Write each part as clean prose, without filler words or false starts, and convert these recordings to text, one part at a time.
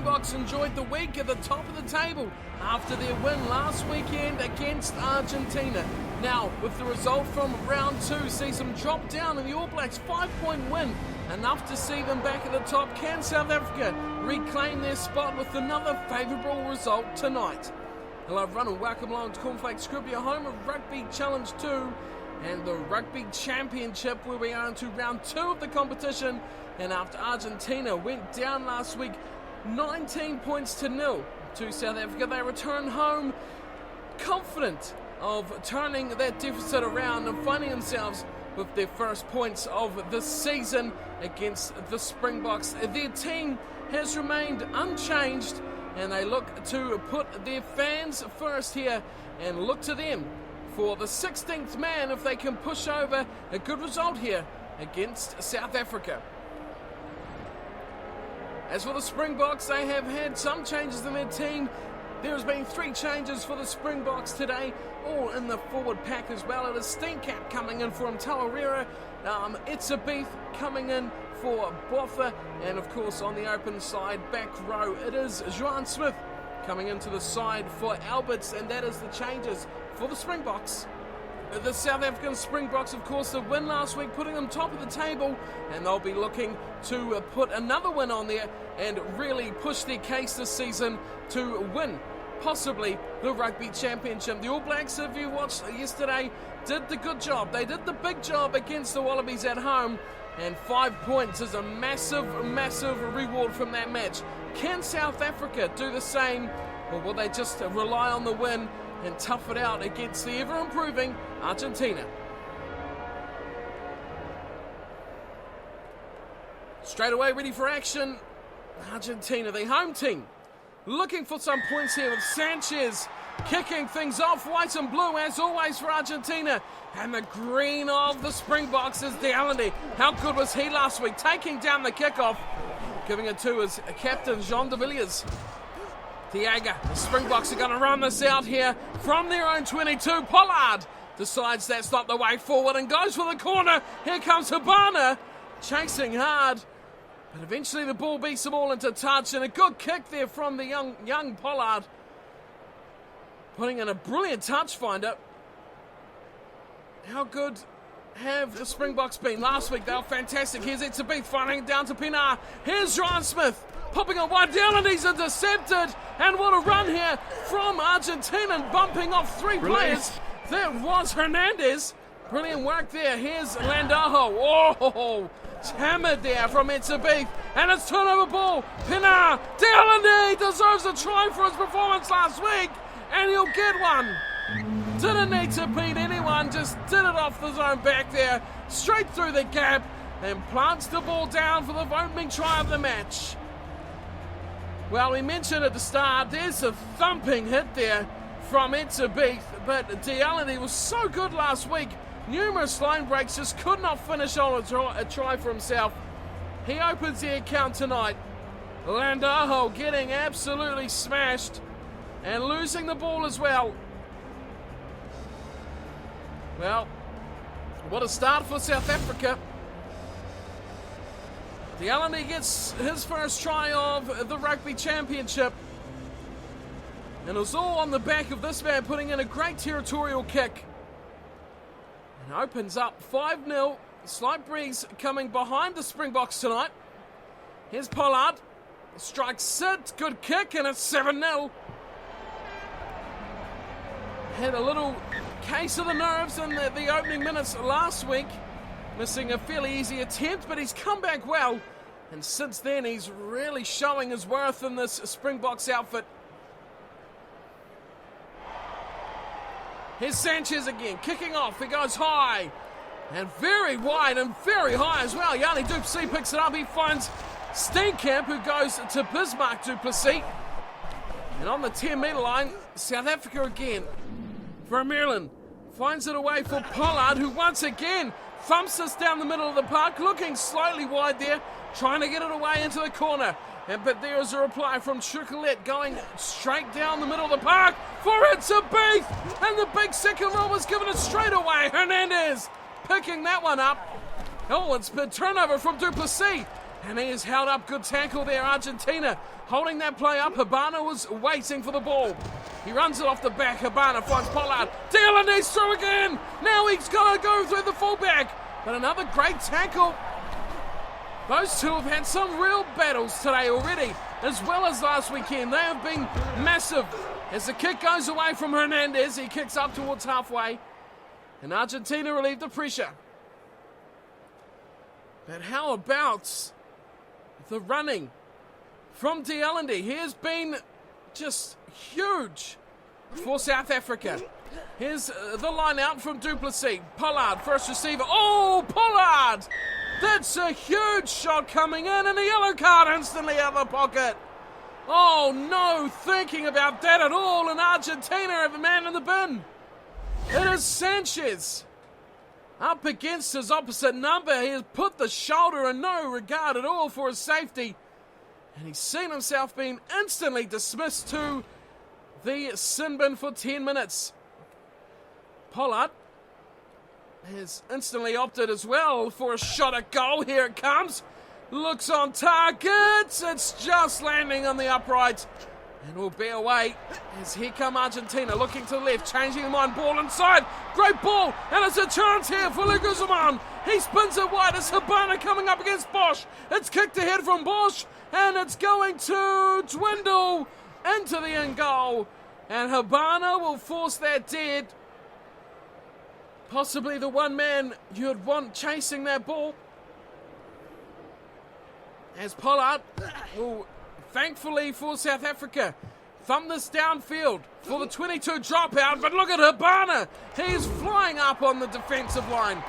Springboks enjoyed the week at the top of the table after their win last weekend against Argentina. Now, with the result from round 2 sees them drop down in the All Blacks' 5-point win, enough to see them back at the top. Can South Africa reclaim their spot with another favourable result tonight? Hello everyone and welcome along to Cornflakes Rugby, your home of Rugby Challenge 2 and the Rugby Championship, where we are into round 2 of the competition. And after Argentina went down last week 19 points to nil to South Africa, they return home confident of turning that deficit around and finding themselves with their first points of the season against the Springboks. Their team has remained unchanged and they look to put their fans first here and look to them for the 16th man if they can push over a good result here against South Africa. As for the Springboks, they have had some changes in their team. There has been 3 changes for the Springboks today, all in the forward pack as well. It is Steenkamp coming in for Mtawarira, Itzebeth coming in for Boffa, and of course on the open side, back row, it is Joan Smith coming into the side for Alberts, and that is the changes for the Springboks. The South African Springboks, of course, the win last week, putting them top of the table, and they'll be looking to put another win on there and really push their case this season to win possibly the Rugby Championship. The All Blacks, if you watched yesterday, did the good job. They did the big job against the Wallabies at home, and 5 points is a massive, massive reward from that match. Can South Africa do the same, or will they just rely on the win and tough it out against the ever-improving Argentina? Straight away, ready for action. Argentina, the home team, looking for some points here with Sanchez kicking things off. White and blue, as always, for Argentina. And the green of the Springboks is Dealende. How good was he last week? Taking down the kickoff, giving it to his captain, Jean de Villiers. Diaga, the Springboks are going to run this out here from their own 22. Pollard decides that's not the way forward and goes for the corner. Here comes Habana, chasing hard, but eventually the ball beats them all into touch, and a good kick there from the young Pollard, putting in a brilliant touch finder. How good have the Springboks been? Last week they were fantastic. Here's Itzebeth finding it down to Pinar. Here's Joan Smith popping on wide down, and he's intercepted. And what a run here from Argentina, bumping off 3 players. There was Hernandez. Brilliant work there. Here's Landajo. Oh, it's hammered there from Itzebeth. And it's turnover ball. Pinar. Dealende deserves a try for his performance last week, and he'll get one. Didn't need to beat anyone, just did it off the zone back there, straight through the gap, and plants the ball down for the opening try of the match. Well, we mentioned at the start, there's a thumping hit there from Itzebeth, but Dealende was so good last week. Numerous line breaks, just could not finish on a try for himself. He opens the account tonight. Landajo getting absolutely smashed and losing the ball as well. Well, what a start for South Africa. Dealende gets his first try of the Rugby Championship. And it was all on the back of this man putting in a great territorial kick. And opens up 5-0. Slight breeze coming behind the Springboks tonight. Here's Pollard. Strikes it. Good kick, and it's 7-0. Had a little case of the nerves in the opening minutes last week, missing a fairly easy attempt, but he's come back well, and since then he's really showing his worth in this Springboks outfit. Here's Sanchez again, kicking off. He goes high and very wide and very high as well. Yanni du Plessis picks it up. He finds Steenkamp, who goes to Bismarck du Plessis, and on the 10-metre line, South Africa again. Vermeulen finds it away for Pollard, who once again thumps this down the middle of the park, looking slightly wide there, trying to get it away into the corner. But there is a reply from Chocolat going straight down the middle of the park for Itzebeth, and the big second row was given it straight away. Hernandez picking that one up. Oh, it's a turnover from du Plessis. And he is held up. Good tackle there, Argentina. Holding that play up. Habana was waiting for the ball. He runs it off the back. Habana finds Pollard. Dealandi's through again. Now he's got to go through the fullback. But another great tackle. Those two have had some real battles today already, as well as last weekend. They have been massive. As the kick goes away from Hernandez, he kicks up towards halfway. And Argentina relieve the pressure. But how about the running from Dealandi? He has been just huge for South Africa. Here's the line out from Duplessis. Pollard, first receiver. Oh, Pollard! That's a huge shot coming in, and a yellow card instantly out of the pocket. Oh, no thinking about that at all, and Argentina have a man in the bin. It is Sanchez. Up against his opposite number, he has put the shoulder in no regard at all for his safety. And he's seen himself being instantly dismissed to the sin bin for 10 minutes. Pollard has instantly opted as well for a shot at goal. Here it comes. Looks on target. It's just landing on the upright. And will be away as here come Argentina looking to the left, changing the mind, ball inside, great ball, and it's a chance here for Guzman. He spins it wide, it's Habana coming up against Bosch. It's kicked ahead from Bosch, and it's going to dwindle into the end goal, and Habana will force that dead. Possibly the one man you'd want chasing that ball. As Pollard will, thankfully for South Africa, thumb this downfield for the 22 dropout, but look at Habana. He's flying up on the defensive line.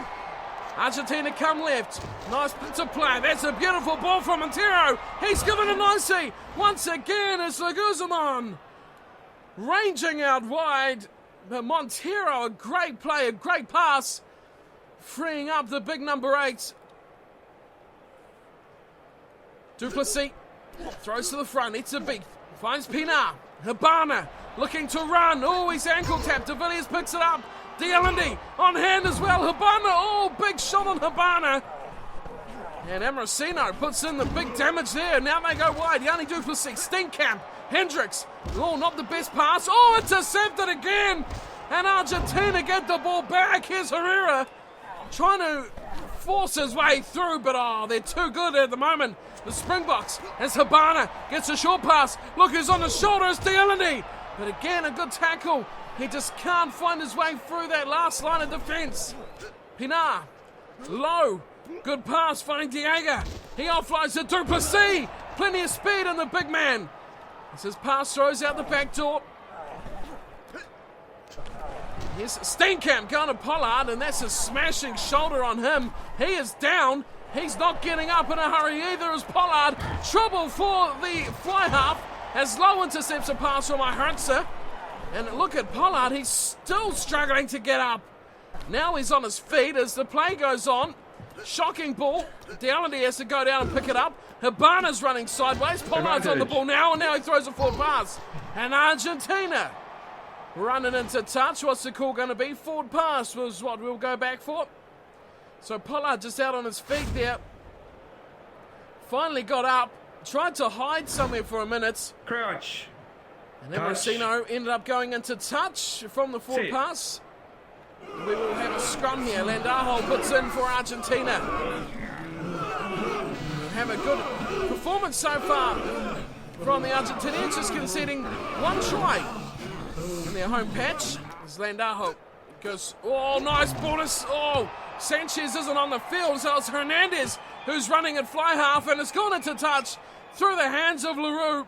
Argentina come left. Nice bit of play. That's a beautiful ball from Montero. He's given it nicely. Once again, it's Guzman ranging out wide. But Montero, a great play, a great pass, freeing up the big number 8. Duplessis throws to the front. It's a beat. Finds Pinar. Habana looking to run. Oh, he's ankle tapped. De Villiers picks it up. Dealandi on hand as well. Habana. Oh, big shot on Habana. And Amorosino puts in the big damage there. Now they go wide. Yanni Duplessis. Steenkamp. Hendricks. Oh, not the best pass. Oh, intercepted again. And Argentina get the ball back. Here's Herrera trying to force his way through, but oh, they're too good at the moment. The Springboks, as Habana gets a short pass. Look who's on the shoulder, it's Dealandi. But again, a good tackle. He just can't find his way through that last line of defense. Pinar, low, good pass, finding Diego. He offloads to Duplessis. Plenty of speed in the big man. As his pass throws out the back door. Here's Steenkamp going to Pollard, and that's a smashing shoulder on him. He is down. He's not getting up in a hurry either as Pollard. Trouble for the fly half as Low intercepts a pass from Ihertza. And look at Pollard, he's still struggling to get up. Now he's on his feet as the play goes on. Shocking ball. Dealandi has to go down and pick it up. Habana's running sideways. Pollard's on the ball now, and now he throws a forward pass. And Argentina running into touch. What's the call going to be? Forward pass was what we'll go back for. So Pollard just out on his feet there. Finally got up. Tried to hide somewhere for a minute. Crouch. And Amorosino ended up going into touch from the forward pass. We will have a scrum here. Landajo puts in for Argentina. Have a good performance so far from the Argentinians, just conceding one try in their home patch. As Landajo goes, oh, nice bonus. Oh, Sanchez isn't on the field, so it's Hernandez who's running at fly half, and it's gone into touch through the hands of Leroux.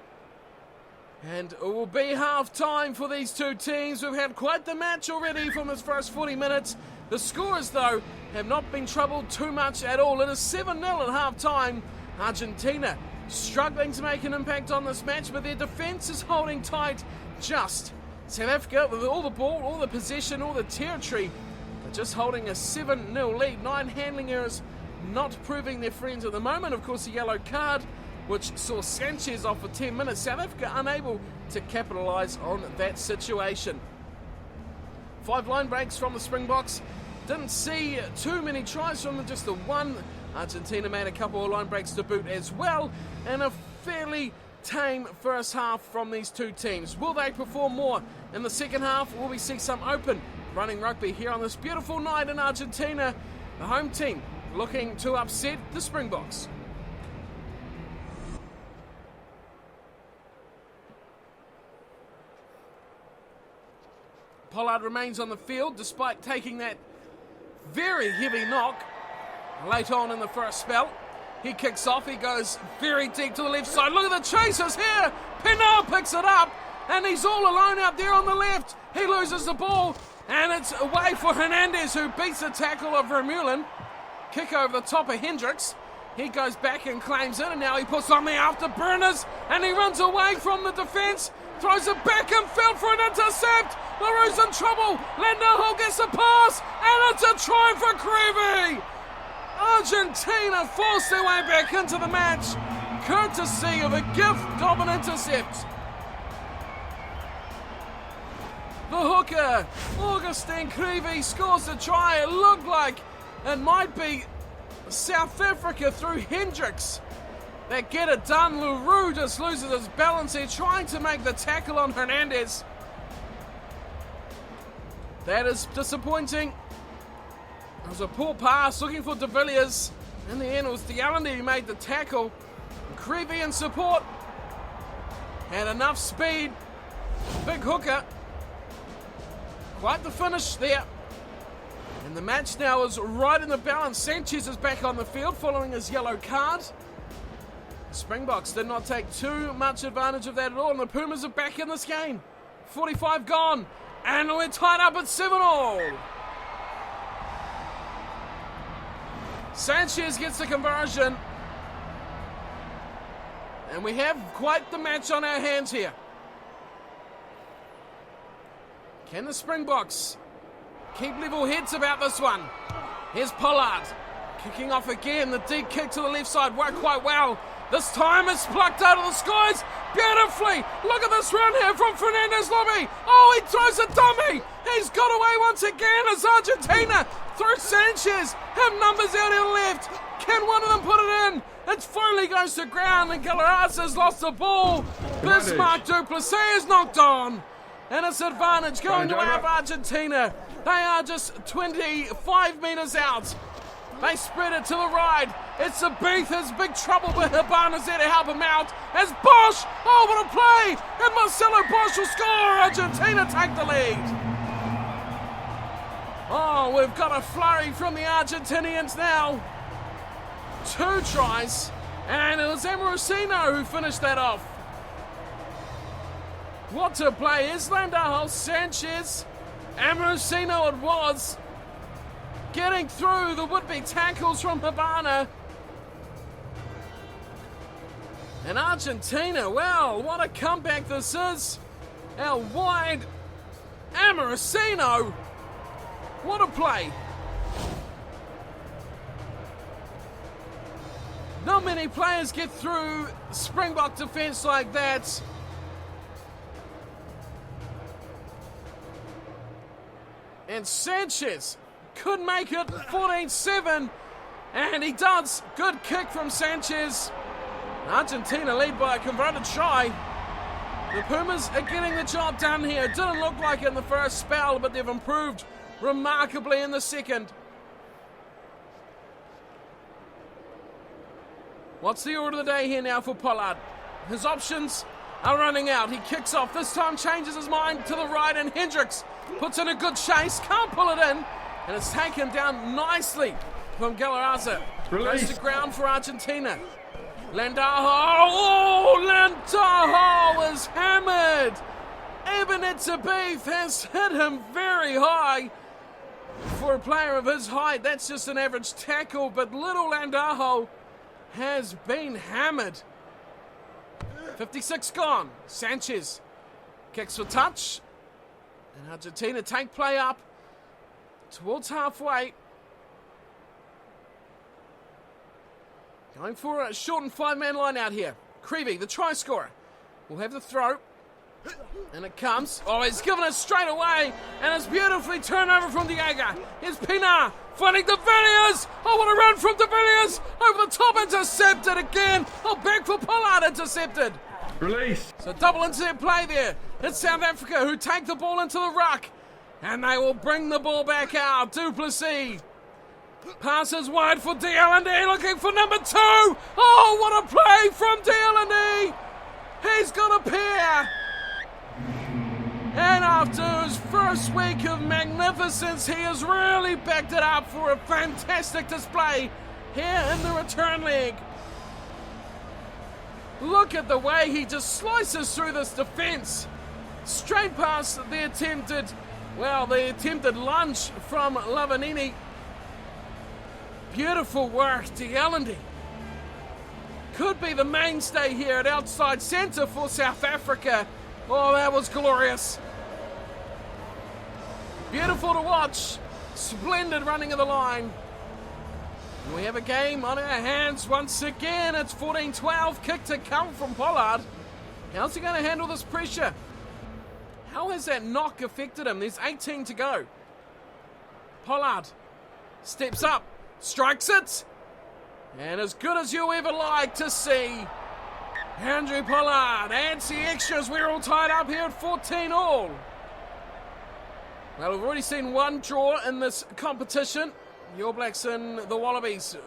And it will be half time for these two teams. We've had quite the match already from this first 40 minutes. The scores, though, have not been troubled too much at all. It is 7-0 at half time. Argentina struggling to make an impact on this match, but their defence is holding tight just. South Africa, with all the ball, all the possession, all the territory, are just holding a 7-0 lead. 9 handling errors not proving their friends at the moment. Of course, a yellow card, which saw Sanchez off for 10 minutes. South Africa unable to capitalise on that situation. 5 line breaks from the Springboks. Didn't see too many tries from them, just the one. Argentina made a couple of line breaks to boot as well, and a fairly tame first half from these two teams. Will they perform more in the second half? Will we see some open running rugby here on this beautiful night in Argentina? The home team looking to upset the Springboks. Pollard remains on the field despite taking that very heavy knock late on in the first spell. He kicks off, he goes very deep to the left side. Look at the chasers here. Pinar picks it up, and he's all alone out there on the left. He loses the ball, and it's away for Hernandez, who beats the tackle of Vermeulen. Kick over the top of Hendricks. He goes back and claims it, and now he puts on the afterburners, and he runs away from the defence. Throws it back and field for an intercept. LaRue's in trouble. Landajo gets a pass, and it's a try for Creevy. Argentina force their way back into the match, courtesy of a gift of an intercept. The hooker, Augustine Creevy, scores a try. It looked like it might be South Africa through Hendricks that get it done. LaRue just loses his balance here, trying to make the tackle on Hernandez. That is disappointing. It was a poor pass looking for De Villiers. In the end, it was DeAllende who made the tackle. Creevy in support. Had enough speed. Big hooker. Quite the finish there. And the match now is right in the balance. Sanchez is back on the field following his yellow card. Springboks did not take too much advantage of that at all, and the Pumas are back in this game. 45 gone, and we're tied up at 7-all. Sanchez gets the conversion, and we have quite the match on our hands here. Can the Springboks keep level heads about this one? Here's Pollard, kicking off again. The deep kick to the left side worked quite well. This time it's plucked out of the skies beautifully. Look at this run here from Fernandez Lobby. Oh, he throws a dummy. He's got away once again as Argentina through Sanchez have numbers out on the left. Can one of them put it in? It finally goes to ground, and Galerasa's lost the ball. Bismarck Duplessis is knocked on, and it's advantage going to have Argentina. They are just 25 metres out. They spread it to the right. It's the Beath. There's big trouble, but Habana's there to help him out. As Bosch, oh, what a play! And Marcelo Bosch will score. Argentina take the lead. Oh, we've got a flurry from the Argentinians now. 2 tries, and it was Amorosino who finished that off. What a play. Is Landajo, Sanchez, Amorosino it was. Getting through the would-be tackles from Habana. And Argentina, well, what a comeback this is. Out wide, Amorosino. What a play. Not many players get through Springbok defence like that. And Sanchez could make it 14-7, and he does. Good kick from Sanchez. Argentina lead by a converted try. The Pumas are getting the job done here. It didn't look like it in the first spell, but they've improved remarkably in the second. What's the order of the day here now for Pollard? His options are running out. He kicks off. This time changes his mind to the right, and Hendricks puts in a good chase. Can't pull it in. And it's taken down nicely from Galarza. Goes to ground for Argentina. Landajo. Oh, Landajo is hammered. Ebenezer Beath has hit him very high. For a player of his height, that's just an average tackle. But little Landajo has been hammered. 56 gone. Sanchez kicks for touch. And Argentina take play up towards halfway. Going for a short and 5-man line out here. Creevy, the try scorer, will have the throw. And it comes. Oh, he's given it straight away. And it's beautifully turned over from Diego. Here's Pina finding De Villiers. Oh, what a run from De Villiers. Over the top, intercepted again. Oh, back for Pollard, intercepted. Release. So double intercept play there. It's South Africa who take the ball into the ruck. And they will bring the ball back out. Du Plessis passes wide for DL&D, looking for number 2. Oh, what a play from DL&D. He's got a pair. And after his first week of magnificence, he has really backed it up for a fantastic display here in the return leg. Look at the way he just slices through this defense. Straight past the attempted lunge from Lavanini. Beautiful work, DL&D. Could be the mainstay here at outside centre for South Africa. Oh, that was glorious. Beautiful to watch. Splendid running of the line. We have a game on our hands once again. It's 14-12. Kick to come from Pollard. How's he going to handle this pressure? How has that knock affected him? There's 18 to go. Pollard steps up, strikes it. And as good as you ever like to see. Andrew Pollard adds the extras. We're all tied up here at 14 all. Well, we've already seen one draw in this competition. The All Blacks and the Wallabies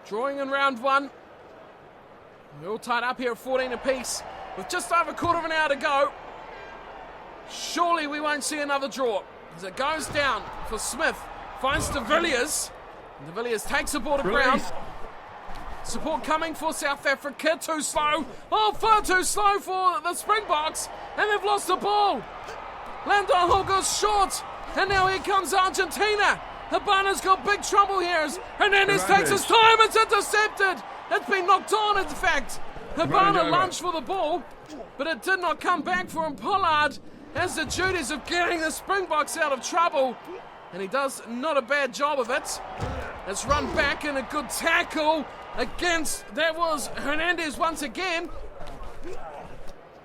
drawing in round 1. We're all tied up here at 14 apiece with just over a quarter of an hour to go. Surely we won't see another draw as it goes down for Smith. Finds De Villiers. De Villiers takes the ball to ground. Support coming for South Africa. Too slow. Oh, far too slow for the Springboks. And they've lost the ball. Landau goes short. And now here comes Argentina. Habana's got big trouble here as Hernandez takes his time. It's intercepted. It's been knocked on, in fact. Habana lunged for the ball, but it did not come back for him. Pollard has the duties of getting the Springboks out of trouble. And he does not a bad job of it. It's run back in a good tackle against, that was Hernandez once again.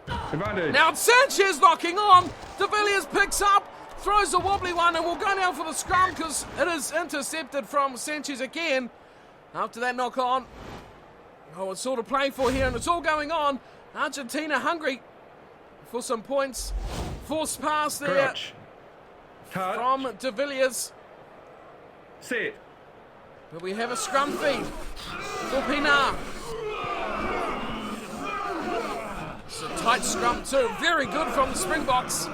Now it's Sanchez knocking on. De Villiers picks up, throws a wobbly one, and we'll go now for the scrum because it is intercepted from Sanchez again. After that knock on. Oh, it's all to play for here, and it's all going on. Argentina hungry for some points. Forced pass there from De Villiers. Set. But we have a scrum feed for Pinar. It's a tight scrum too. Very good from the Springboks.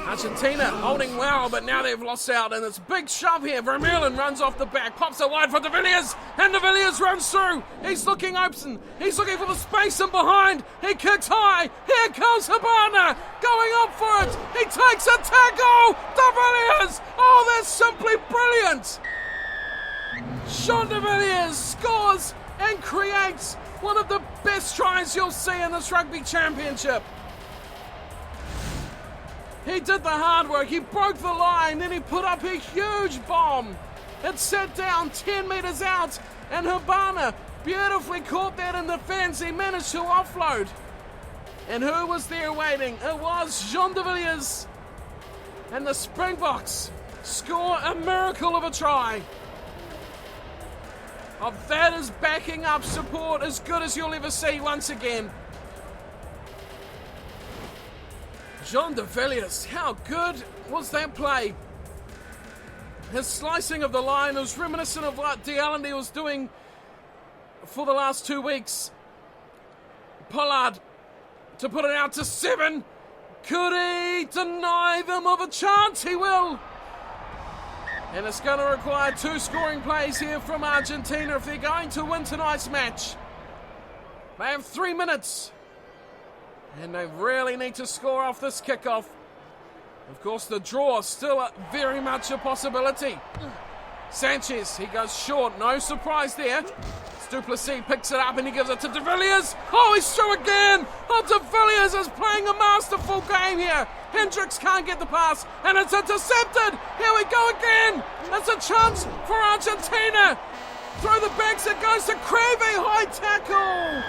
Argentina holding well, but now they've lost out, and it's a big shove here. Vermeulen runs off the back, pops it wide for De Villiers, and De Villiers runs through. He's looking open. He's looking for the space in behind. He kicks high. Here comes Habana, going up for it. He takes a tackle. De Villiers. Oh, that's simply brilliant. Sean De Villiers scores and creates one of the best tries you'll see in this Rugby Championship. He did the hard work, he broke the line, then he put up a huge bomb. It set down 10 metres out, and Habana beautifully caught that in defence. He managed to offload. And who was there waiting? It was Jean De Villiers. And the Springboks score a miracle of a try. Oh, that is backing up support as good as you'll ever see once again. Jean De Villiers, how good was that play? His slicing of the line was reminiscent of what DL&D was doing for the last 2 weeks. Pollard to put it out to 7. Could he deny them of a chance? He will. And it's going to require 2 scoring plays here from Argentina if they're going to win tonight's match. They have 3 minutes. And they really need to score off this kickoff. Of course, the draw still very much a possibility. Sanchez, he goes short. No surprise there. Du Plessis picks it up and he gives it to De Villiers. Oh, he's through again. Oh, De Villiers is playing a masterful game here. Hendricks can't get the pass and it's intercepted. Here we go again. It's a chance for Argentina. Through the backs, it goes to Crevy. High tackle.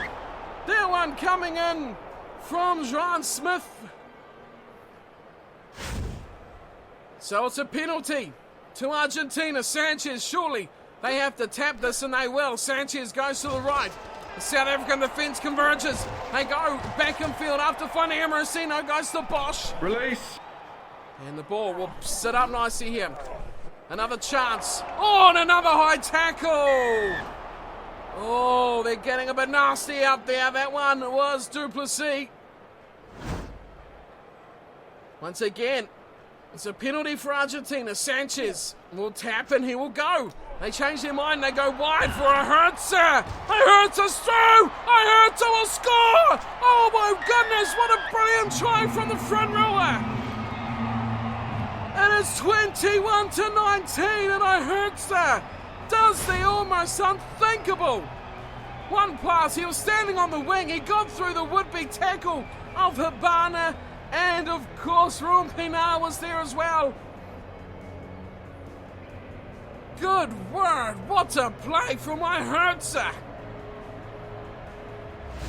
That one coming in from John Smith. So it's a penalty to Argentina. Sanchez, surely they have to tap this, and they will. Sanchez goes to the right. The South African defence converges. They go back in field after finding Amorosino. Goes to Bosch. Release. And the ball will sit up nicely here. Another chance. Oh, and another high tackle. Oh, they're getting a bit nasty out there. That one was Duplessis. Once again, it's a penalty for Argentina. Sanchez will tap and he will go. They change their mind. They go wide for a Hertzer. A Hertzer's through. A Hertzer will score. Oh my goodness, what a brilliant try from the front rower. It is 21 to 19, and a Hertzer does the almost unthinkable. One pass, he was standing on the wing. He got through the would-be tackle of Habana. And of course, Ruben Pinar was there as well. Good word, what a play from my Hertzer.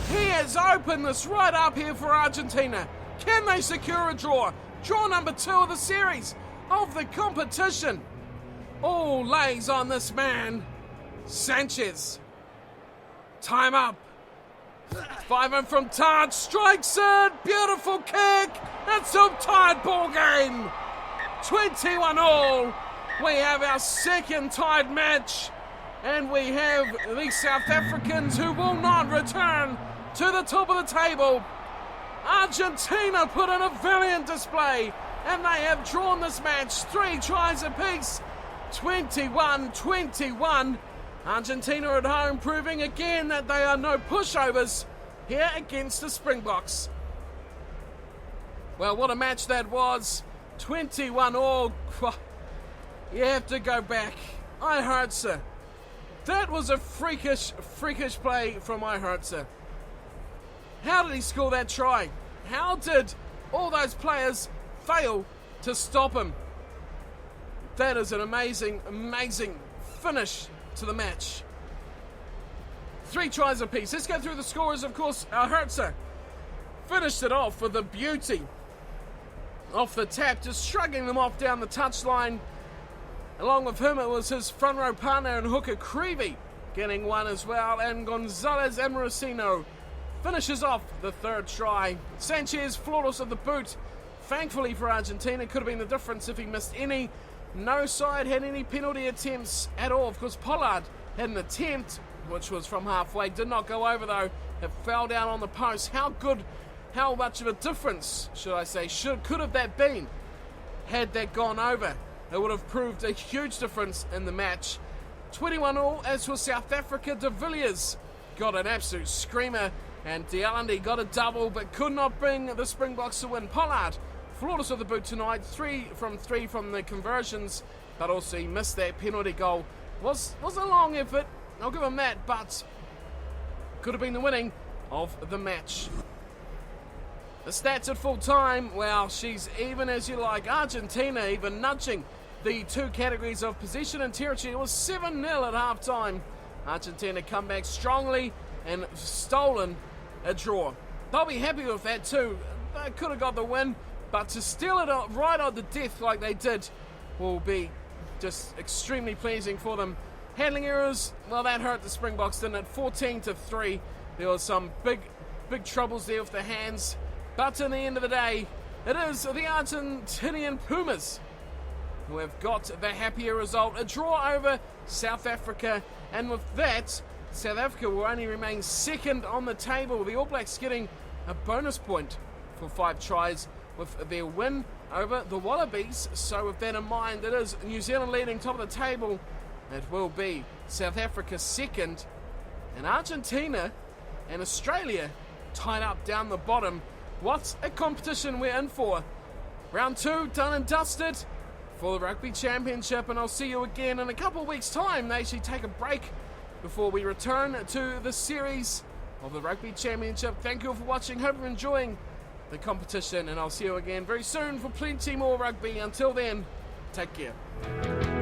He has opened this right up here for Argentina. Can they secure a draw? Draw number 2 of the series, of the competition. All lays on this man, Sanchez. Time up. 5 in from touch, strikes it, beautiful kick. It's a tied ball game. 21 all. We have our second tied match, and we have the South Africans who will not return to the top of the table. Argentina put in a valiant display, and they have drawn this match 3 tries apiece. 21-21. Argentina at home, proving again that they are no pushovers here against the Springboks. Well, what a match that was. 21 all. You have to go back. Hertzer. That was a freakish play from Hertzer. How did he score that try? How did all those players fail to stop him? That is an amazing finish to the match. 3 tries apiece. Let's go through the scorers. Of course, Hertzer finished it off with a beauty. Off the tap, just shrugging them off down the touchline. Along with him, it was his front row partner and hooker Creevy getting one as well. And Gonzalez Amorosino finishes off the 3rd try. Sanchez flawless at the boot. Thankfully for Argentina, could have been the difference if he missed any. No side had any penalty attempts at all. Of course, Pollard had an attempt, which was from halfway. Did not go over, though. It fell down on the post. How much of a difference, should I say, could have that been had that gone over? It would have proved a huge difference in the match. 21 all. As for South Africa, De Villiers got an absolute screamer, and Dealandi got a double, but could not bring the Springboks to win. Pollard flawless of the boot tonight, 3 from 3 from the conversions, but also he missed that penalty goal. Was a long effort, I'll give him that, but could have been the winning of the match. The stats at full time, well, she's even as you like. Argentina even nudging the 2 categories of possession and territory. It was 7-0 at half time. Argentina come back strongly and stolen a draw. They'll be happy with that too. They could have got the win, but to steal it right on the death like they did will be just extremely pleasing for them. Handling errors, well, that hurt the Springboks, didn't it? 14-3. There was some big troubles there with the hands. But in the end of the day, it is the Argentinian Pumas who have got the happier result. A draw over South Africa. And with that, South Africa will only remain 2nd on the table. The All Blacks getting a bonus point for 5 tries with their win over the Wallabies. So with that in mind, it is New Zealand leading top of the table. It will be South Africa 2nd, and Argentina and Australia tied up down the bottom. What a competition we're in for. Round 2 done and dusted for the Rugby Championship, and I'll see you again in a couple of weeks' time. They actually take a break before we return to the series of the Rugby Championship. Thank you all for watching. Hope you're enjoying the competition, and I'll see you again very soon for plenty more rugby. Until then, take care.